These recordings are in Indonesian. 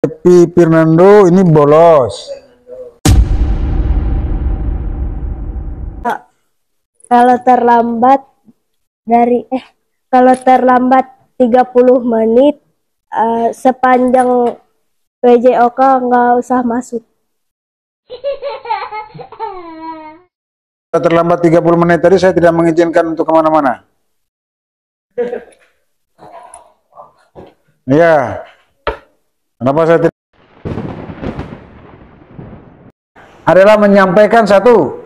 Happy Fernando ini bolos. Kalau terlambat kalau terlambat 30 menit sepanjang PJOK nggak usah masuk. Kalau terlambat 30 menit tadi saya tidak mengizinkan untuk kemana-mana. Iya. Kenapa saya tidak? Adalah menyampaikan satu.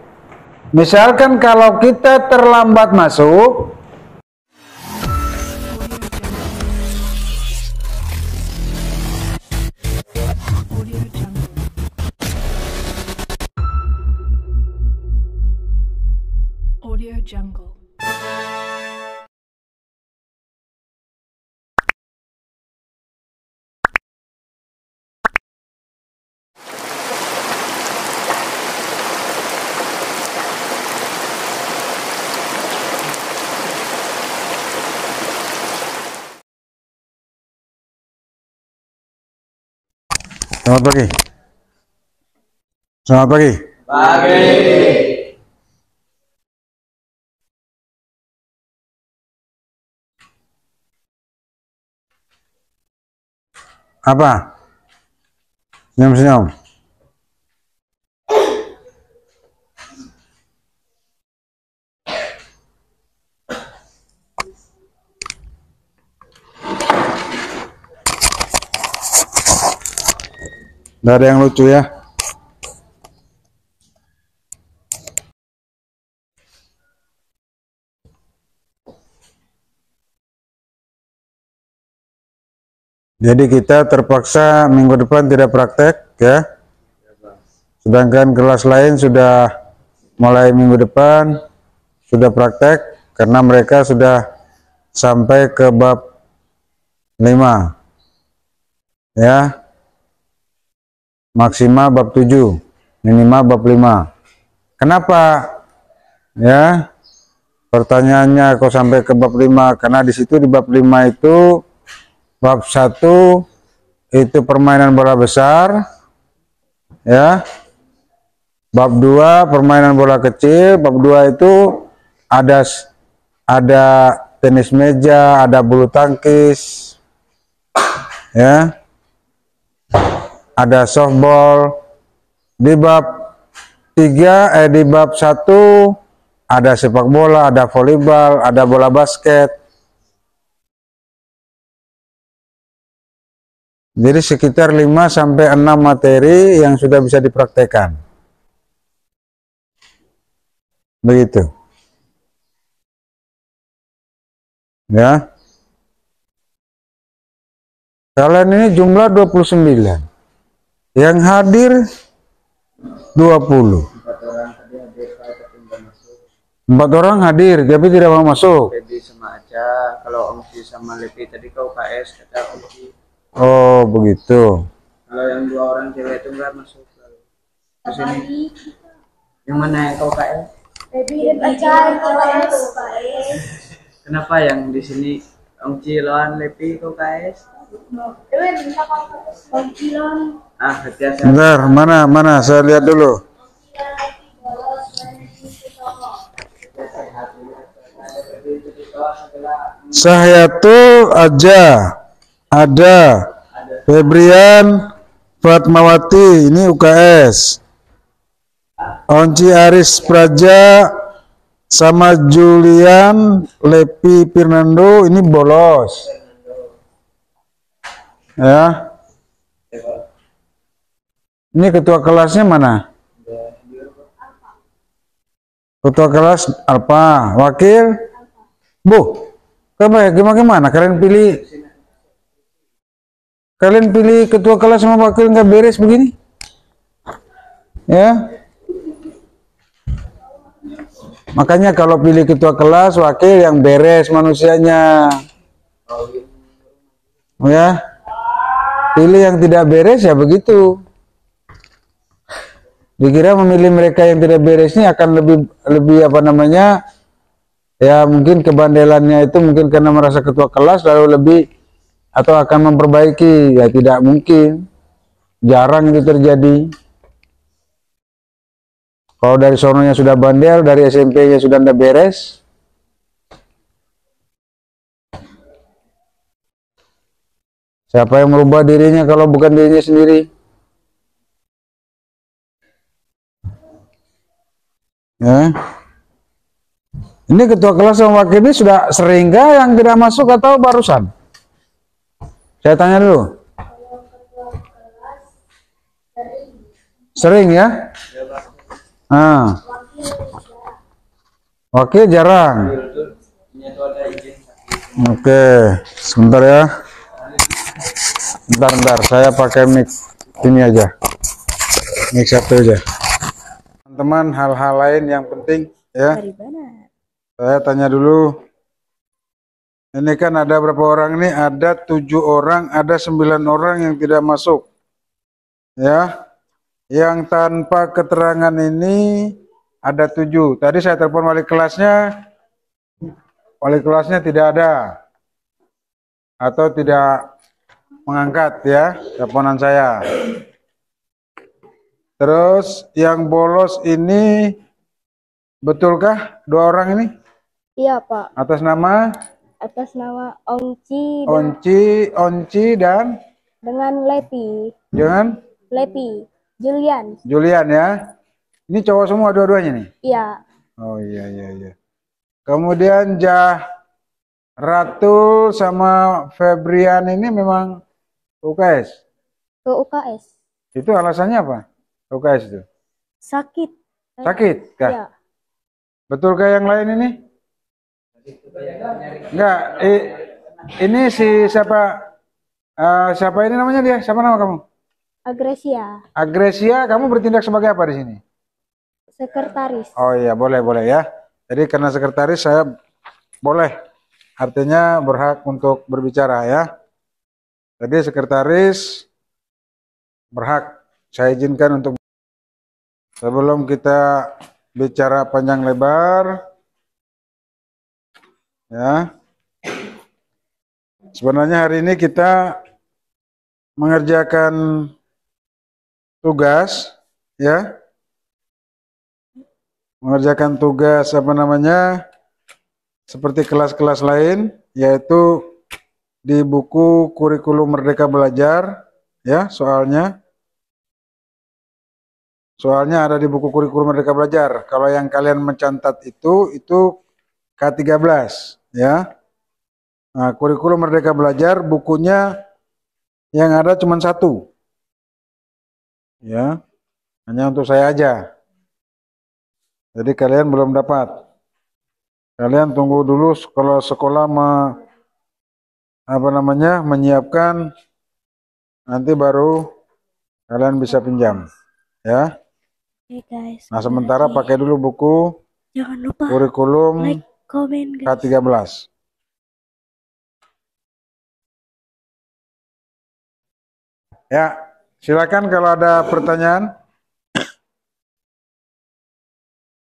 Misalkan kalau kita terlambat masuk, Audio Jungle. selamat pagi. Selamat pagi. Pagi. Apa? Senyum-senyum. Nggak ada yang lucu ya. Jadi kita terpaksa minggu depan tidak praktek ya. Sedangkan kelas lain sudah mulai minggu depan sudah praktek karena mereka sudah sampai ke bab 5 ya. Maksimal bab 7, minimal bab 5. Kenapa? Ya. Pertanyaannya kok sampai ke bab 5? Karena di situ di bab 5 itu bab 1 itu permainan bola besar ya. Bab 2 permainan bola kecil, bab 2 itu ada tenis meja, ada bulu tangkis ya. Ada softball. Di bab 3 di bab 1 ada sepak bola, ada volleyball, ada bola basket. Jadi sekitar 5 sampai 6 materi yang sudah bisa dipraktekkan. Begitu. Ya. Kalian ini jumlah 29. Yang hadir 20. 4 orang hadir, tapi tidak mau masuk. Jadi sama aja. Kalau Ongki sama Lepi tadi ke UKS kata Ongki. Oh begitu. Kalau yang 2 orang cewek itu nggak masuk. Ke sini. Yang mana yang ke UKS? Lepi acara UKS. Kenapa yang di sini Ongki lawan Lepi ke UKS? Bentar, mana saya lihat dulu. Sahyatul aja ada Febrian Fatmawati ini UKS. Onci Aris Praja sama Julian Lepi Fernando ini bolos. Ya. Ini ketua kelasnya mana? Ketua kelas apa? Wakil? Bu, gimana? Kalian pilih ketua kelas sama wakil nggak beres begini? Ya. Makanya kalau pilih ketua kelas, wakil yang beres manusianya. Ya. Pilih yang tidak beres ya begitu. Dikira memilih mereka yang tidak beres ini akan lebih apa namanya, ya mungkin kebandelannya itu mungkin karena merasa ketua kelas lalu lebih atau akan memperbaiki, ya tidak mungkin. jarang itu terjadi. Kalau dari sononya sudah bandel, dari SMP-nya sudah ndak beres. Siapa yang merubah dirinya kalau bukan dirinya sendiri? Ya. Ini ketua kelas sama wakil ini sudah seringkah yang tidak masuk atau barusan? Saya tanya dulu. Sering ya? Ah. Wakil jarang. Oke, sebentar ya. Bentar, saya pakai mic ini aja. Mic satu aja. Teman-teman, hal-hal lain yang penting ya. Saya tanya dulu. Ini kan ada berapa orang nih? Ada 7 orang, ada 9 orang yang tidak masuk. Ya. Yang tanpa keterangan ini ada 7. Tadi saya telepon wali kelasnya tidak ada atau tidak mengangkat ya teleponan saya. Terus yang bolos ini betulkah 2 orang ini? Iya, Pak. Atas nama Onci Onci dan dengan Lepi. jangan Julian ya. Ini cowok semua dua-duanya nih. iya. Oh iya. Kemudian Ratul sama Febrian ini memang UKS. Ke UKS Itu alasannya apa? UKS itu. sakit Sakit kah? Iya. Betulkah yang lain ini? Enggak. Ini si siapa? Siapa ini namanya dia? Siapa nama kamu? Agresia. Kamu bertindak sebagai apa di sini? Sekretaris. Oh iya, boleh ya. Jadi karena sekretaris saya boleh. Artinya berhak untuk berbicara ya. Jadi sekretaris berhak. Saya izinkan untuk sebelum kita bicara panjang lebar ya. Sebenarnya hari ini kita mengerjakan tugas ya. Mengerjakan tugas seperti kelas-kelas lain, yaitu di buku kurikulum Merdeka Belajar ya, soalnya ada di buku kurikulum Merdeka Belajar. Kalau yang kalian mencatat itu K13 ya. Nah, kurikulum Merdeka Belajar bukunya yang ada cuma 1 ya, hanya untuk saya aja. Jadi kalian belum dapat. Kalian tunggu dulu kalau sekolah menyiapkan, nanti baru kalian bisa pinjam ya. Oke, guys. Nah, sementara pakai dulu buku Jangan lupa kurikulum like, komen, guys. K13. Ya, silakan kalau ada pertanyaan.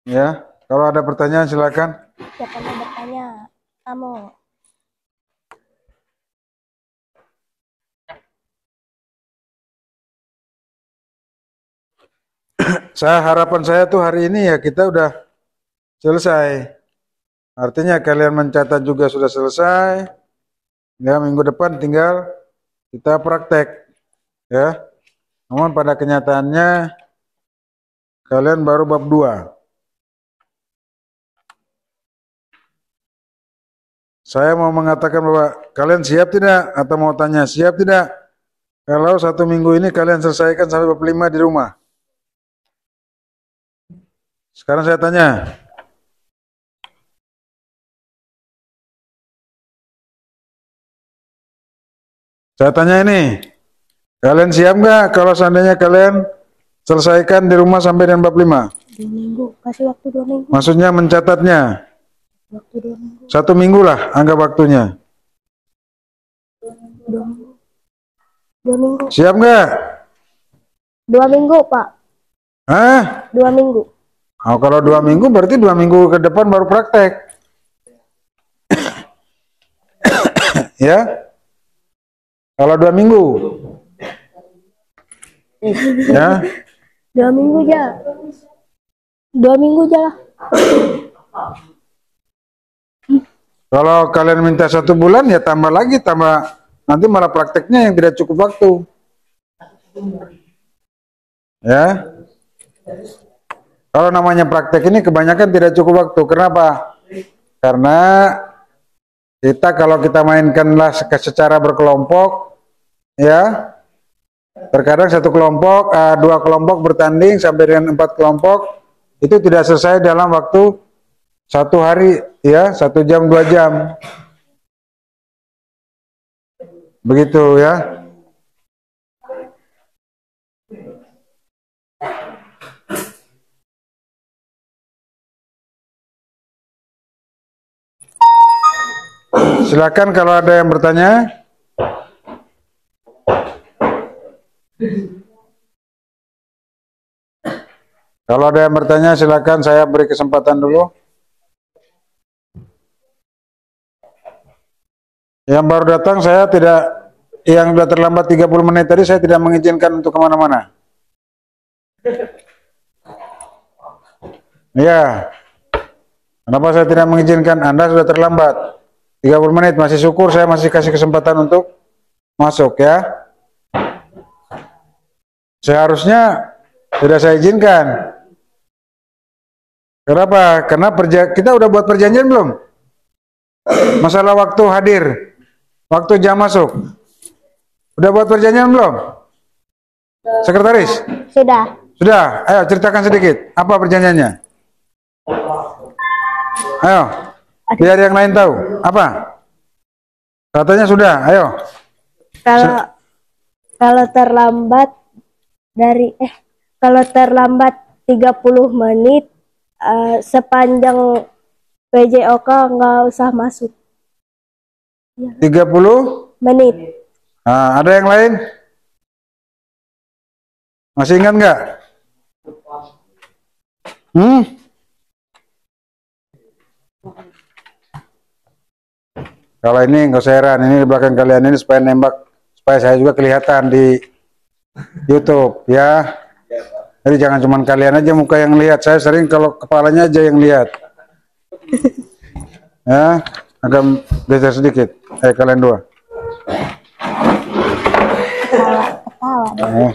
Ya, kalau ada pertanyaan silakan. Siapa yang bertanya? Kamu. Harapan saya tuh hari ini ya kita udah selesai. Artinya kalian mencatat juga sudah selesai. Ya, minggu depan tinggal kita praktek. Ya. Namun pada kenyataannya kalian baru bab 2. Saya mau mengatakan bahwa kalian siap tidak? Atau mau tanya siap tidak? Kalau 1 minggu ini kalian selesaikan sampai bab 5 di rumah. Sekarang saya tanya. Saya tanya ini. Kalian siap nggak kalau seandainya kalian selesaikan di rumah sampai dengan bab 5? 2 minggu. Kasih waktu 2 minggu. Maksudnya mencatatnya? Waktu 2 minggu. 1 minggu lah anggap waktunya. 2 minggu. 2 minggu. Siap nggak? 2 minggu, Pak. Hah? 2 minggu. Oh, kalau 2 minggu berarti 2 minggu ke depan baru praktek. Ya? Kalau 2 minggu. Ya, 2 minggu aja. 2 minggu aja lah. kalau kalian minta 1 bulan ya tambah lagi, tambah nanti malah prakteknya yang tidak cukup waktu. Ya, kalau namanya praktek ini kebanyakan tidak cukup waktu. Kenapa? Karena kita kalau kita mainkanlah secara berkelompok, ya, terkadang 1 kelompok, 2 kelompok bertanding sampai dengan 4 kelompok, itu tidak selesai dalam waktu 1 hari, ya, 1 jam 2 jam, begitu ya. Silakan kalau ada yang bertanya. Kalau ada yang bertanya silakan, saya beri kesempatan dulu. Yang baru datang saya tidak, yang sudah terlambat 30 menit tadi saya tidak mengizinkan untuk kemana-mana. Ya, kenapa saya tidak mengizinkan? Anda sudah terlambat 30 menit, masih syukur saya masih kasih kesempatan untuk masuk ya. Seharusnya tidak saya izinkan. Kenapa? Karena kita udah buat perjanjian belum? Masalah waktu hadir, waktu jam masuk. Udah buat perjanjian belum? Sekretaris? Sudah. Sudah. Ayo ceritakan sedikit. Apa perjanjiannya? Ayo. Biar yang lain tahu. Apa? Katanya sudah. Ayo. Kalau terlambat kalau terlambat 30 menit sepanjang PJOK nggak usah masuk. 30 menit. Nah, ada yang lain? Masih ingat nggak? Kalau ini nggak usah heran, ini di belakang kalian ini supaya nembak, supaya saya juga kelihatan di YouTube ya. Jadi jangan cuma kalian aja muka yang lihat, saya sering kalau kepalanya aja yang lihat. Ya, agak geser sedikit. Kalian dua. Ketawa.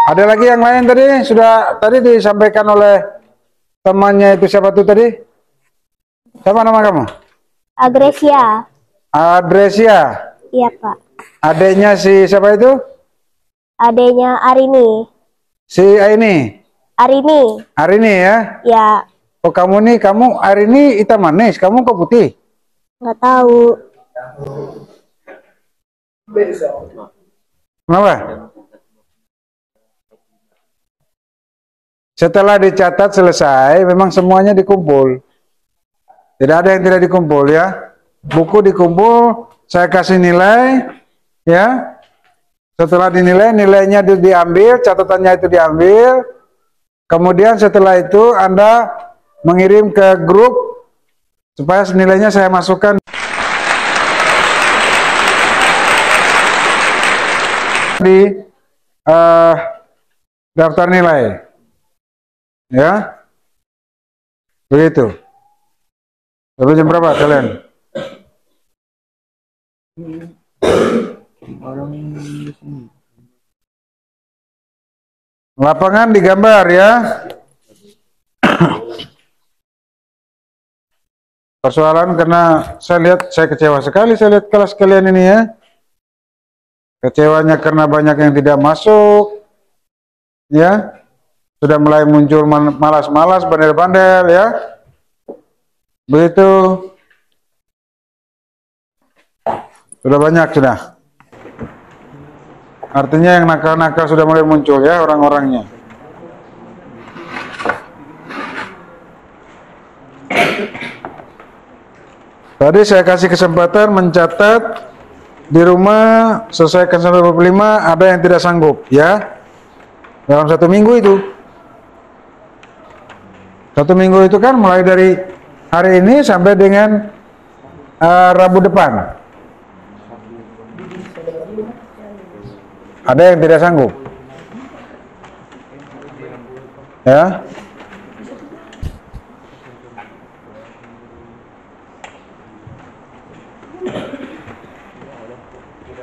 Ada lagi yang lain tadi? Sudah tadi disampaikan oleh temannya itu, siapa tuh tadi? Siapa nama kamu? Agresia. Adresia. Iya, Pak. Adanya si siapa itu? Adanya Arini. Si Aini. Arini. Arini ya? Ya, Oh kamu nih, kamu Arini hitam manis, kamu kok putih? nggak tahu. Kenapa? Setelah dicatat selesai, memang semuanya dikumpul. Tidak ada yang tidak dikumpul ya. Buku dikumpul, saya kasih nilai, ya. Setelah dinilai, nilainya diambil, catatannya itu diambil. Kemudian setelah itu Anda mengirim ke grup supaya nilainya saya masukkan di daftar nilai. Ya, begitu. Sampai jam berapa kalian? Lapangan digambar ya. Persoalan karena saya kecewa sekali saya lihat kelas kalian ini ya. Kecewanya karena banyak yang tidak masuk. Ya. Sudah mulai muncul malas-malas, bandel-bandel ya. Begitu. Sudah banyak sudah. Artinya yang nakal-nakal sudah mulai muncul ya orang-orangnya. Tadi saya kasih kesempatan mencatat di rumah, selesaikan sampai 25, ada yang tidak sanggup ya. Dalam 1 minggu itu. 1 minggu itu kan mulai dari hari ini sampai dengan Rabu depan. Ada yang tidak sanggup? Ya.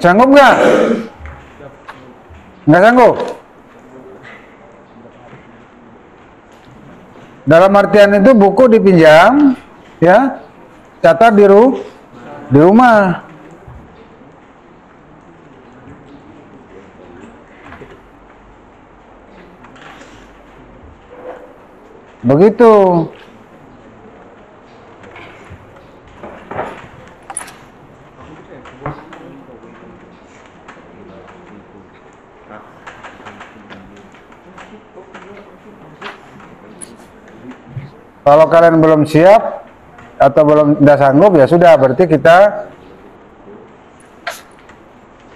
Sanggup nggak? Nggak sanggup? Dalam artian itu buku dipinjam, ya, catat di rumah. Begitu. Kalau kalian belum siap atau tidak sanggup, ya sudah, berarti kita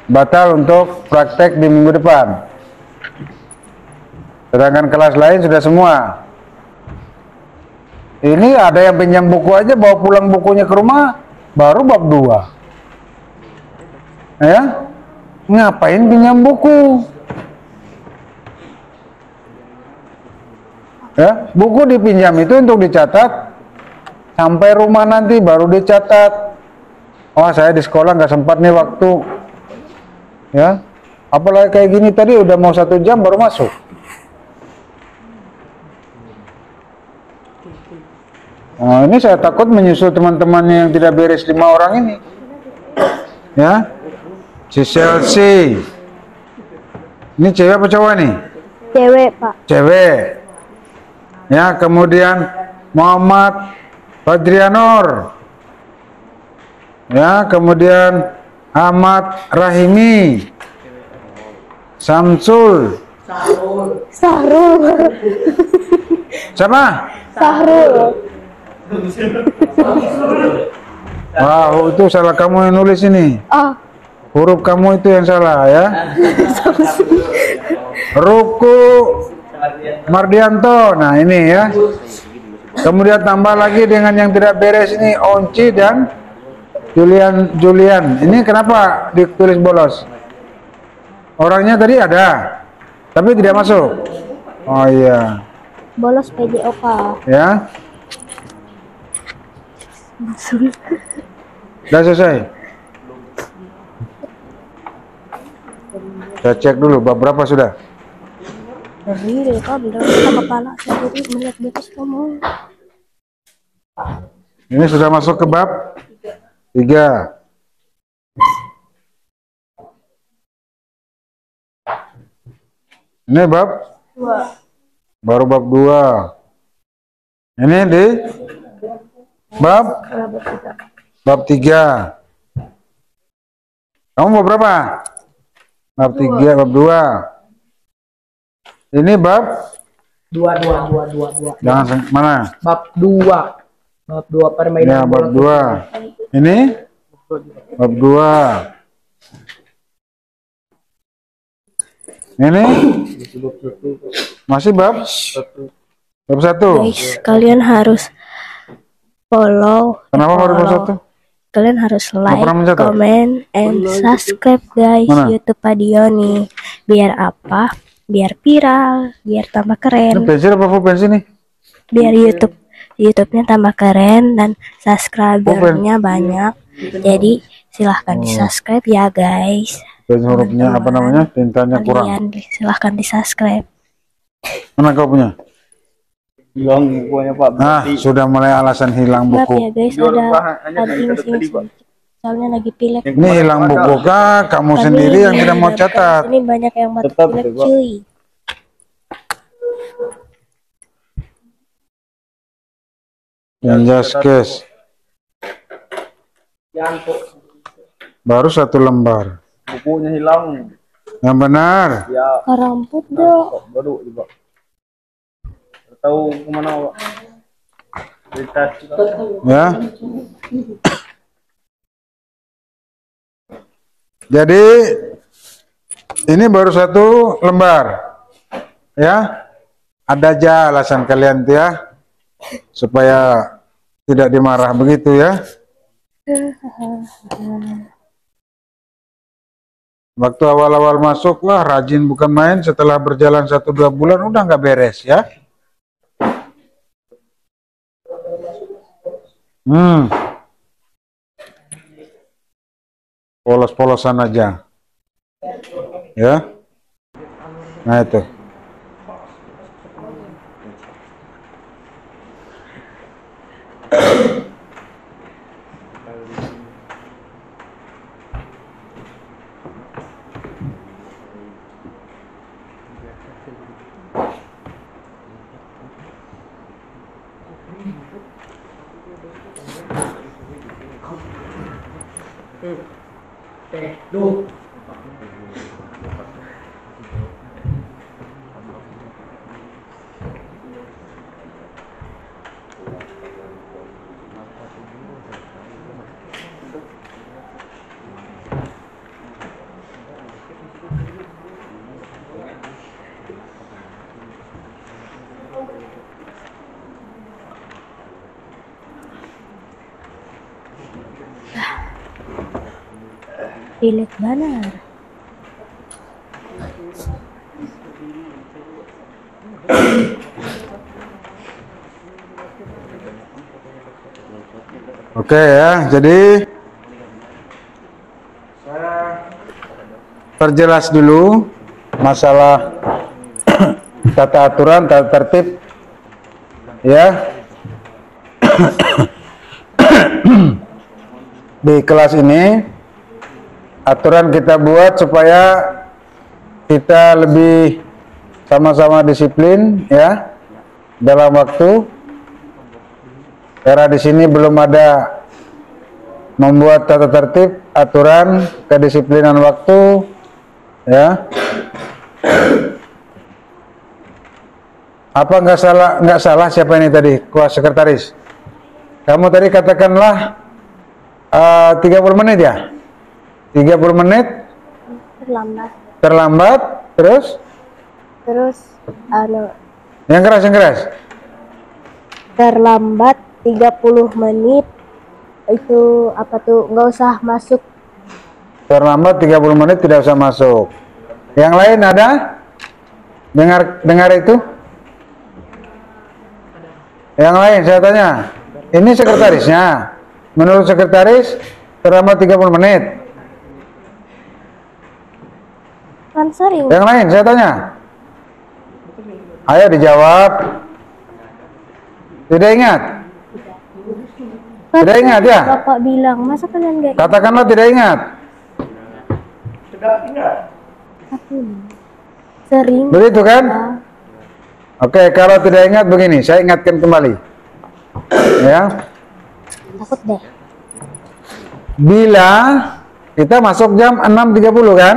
batal untuk praktek di minggu depan. Sedangkan kelas lain sudah semua. Ini ada yang pinjam buku aja, bawa pulang bukunya ke rumah, baru bab 2. Ya? Ngapain pinjam buku? Ya, buku dipinjam itu untuk dicatat, sampai rumah nanti baru dicatat. Oh, saya di sekolah nggak sempat nih waktu. Ya, apalagi kayak gini tadi udah mau 1 jam baru masuk. Nah, ini saya takut menyusul teman-teman yang tidak beres 5 orang ini. Ya, si Chelsea. Ini cewek apa cowok nih? Cewek, Pak. Cewek. Ya, kemudian Muhammad Fadrianur. Ya, kemudian Ahmad Rahimi. Samsul. Sahrul. Siapa? Sahrul. Wow, itu salah kamu yang nulis ini. Oh, Huruf kamu itu yang salah ya. Ruku Mardianto. Nah, ini ya. Kemudian tambah lagi dengan yang tidak beres ini, Onci dan Julian. Ini kenapa ditulis bolos? Orangnya tadi ada, tapi tidak masuk. Oh iya. bolos PJOK. Ya. Sudah selesai. Saya cek dulu bab berapa sudah. Ini Pak, bener kepala saya jadi melihat bekas kamu. Ini sudah masuk ke bab 3. Ini bab 2. baru bab 2. Ini di bab 3. Kamu bab berapa? Bab 3, bab 2. Ini bab 2. jangan mana? Bab 2. Bab 2 permainan Ya, bab 2. Ini bab 2. Ini masih bab 1. Guys, kalian harus follow. Kenapa baru bab 1? Kalian harus like, pernah mencatat? comment, and subscribe guys Mana? YouTube Padioni. Biar apa? Biar viral, biar tambah Ini keren, pensil apa pulpen nih? biar YouTube-nya tambah keren dan subscribernya banyak. Jadi silahkan di subscribe ya guys. Pensil hurufnya apa namanya? Tintanya kurang. Kalian silahkan di subscribe. Mana kau punya? hilang bukunya Pak. Ah, sudah mulai alasan hilang Maaf buku. ya guys, ada ini sedikit. Soalnya lagi pilek. Ini hilang buku kah? Kamu sendiri yang tidak mau catat. Ini banyak yang mati Tetap, pilek Pak. cuy. Just case. Baru 1 lembar. Bukunya hilang. Yang benar. Ya, Rambut dong. baru juga. Tahu kemana Pak? Ya. Jadi ini baru 1 lembar. Ya. Ada aja alasan kalian tuh ya. supaya tidak dimarah begitu ya. Waktu awal-awal masuk, wah rajin bukan main, setelah berjalan 1-2 bulan udah nggak beres ya. Polos-polosan aja ya. Nah itu. Relate banget. Oke ya, jadi saya perjelas dulu masalah tata aturan, tata tertib ya. Di kelas ini aturan kita buat supaya kita lebih sama-sama disiplin ya dalam waktu. Karena di sini belum ada membuat tata tertib, aturan, kedisiplinan waktu ya. Apa nggak salah siapa ini tadi? Ketua sekretaris. Kamu tadi katakanlah 30 menit ya? 30 menit terlambat terus yang keras terlambat 30 menit itu apa tuh, nggak usah masuk. Terlambat 30 menit tidak usah masuk. Yang lain ada? Dengar itu? Yang lain saya tanya. Ini sekretarisnya. Menurut sekretaris terlambat 30 menit. Kan sering. Yang lain saya tanya. Ayo dijawab. Tidak ingat? Tidak ingat ya? Bapak bilang, masa kalian nggak? Katakanlah tidak ingat. Sering. Begitu kan? Oke, kalau tidak ingat begini, saya ingatkan kembali. Ya. Takut deh. Bila kita masuk jam 6.30 kan?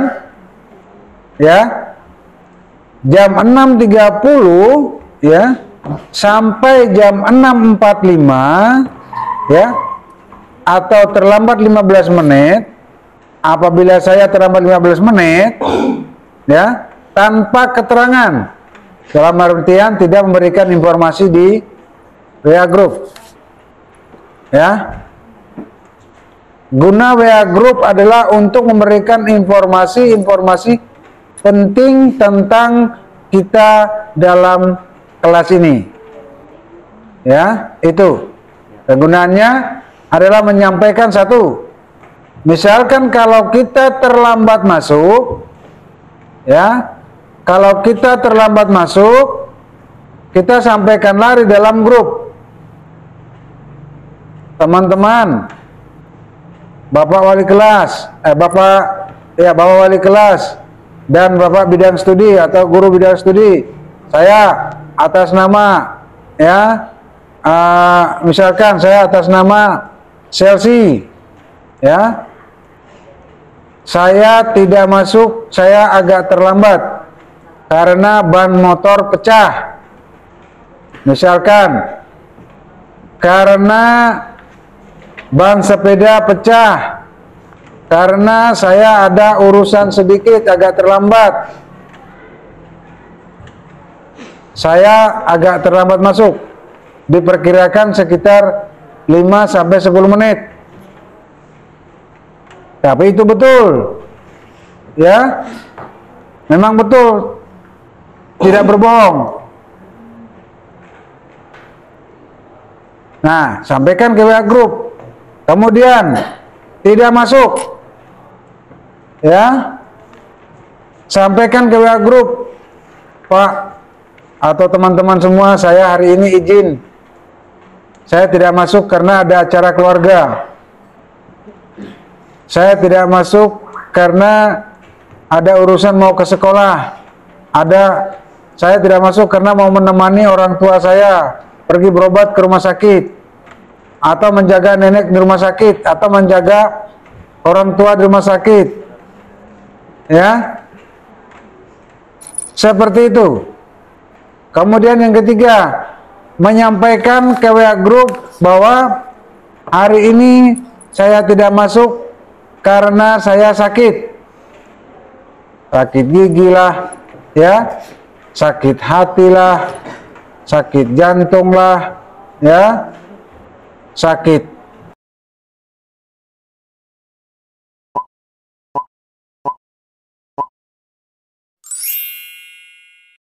Ya. Jam 6.30 ya sampai jam 6.45 ya atau terlambat 15 menit. Apabila saya terlambat 15 menit ya tanpa keterangan, dalam artian tidak memberikan informasi di WA group ya. Guna WA group adalah untuk memberikan informasi penting tentang kita dalam kelas ini ya. Itu kegunaannya adalah menyampaikan satu, misalkan kalau kita terlambat masuk ya, kalau kita terlambat masuk kita sampaikanlah di dalam grup. Teman-teman, Bapak wali kelas, Bapak wali kelas dan Bapak bidang studi atau guru bidang studi, saya atas nama ya misalkan saya atas nama Chelsea ya, saya tidak masuk, saya agak terlambat karena ban motor pecah, misalkan karena ban sepeda pecah, karena saya ada urusan sedikit agak terlambat, saya agak terlambat masuk diperkirakan sekitar 5-10 menit. Tapi itu betul, ya, memang betul, tidak berbohong. Nah, sampaikan ke WA grup, kemudian tidak masuk, ya, sampaikan ke WA grup, Pak atau teman-teman semua, saya hari ini izin, saya tidak masuk karena ada acara keluarga, saya tidak masuk karena ada urusan mau ke sekolah, saya tidak masuk karena mau menemani orang tua saya pergi berobat ke rumah sakit, atau menjaga nenek di rumah sakit, atau menjaga orang tua di rumah sakit, ya, seperti itu. Kemudian yang ketiga, menyampaikan ke WA grup bahwa hari ini saya tidak masuk karena saya sakit gigi lah, ya, sakit hati lah, sakit jantung lah, ya, sakit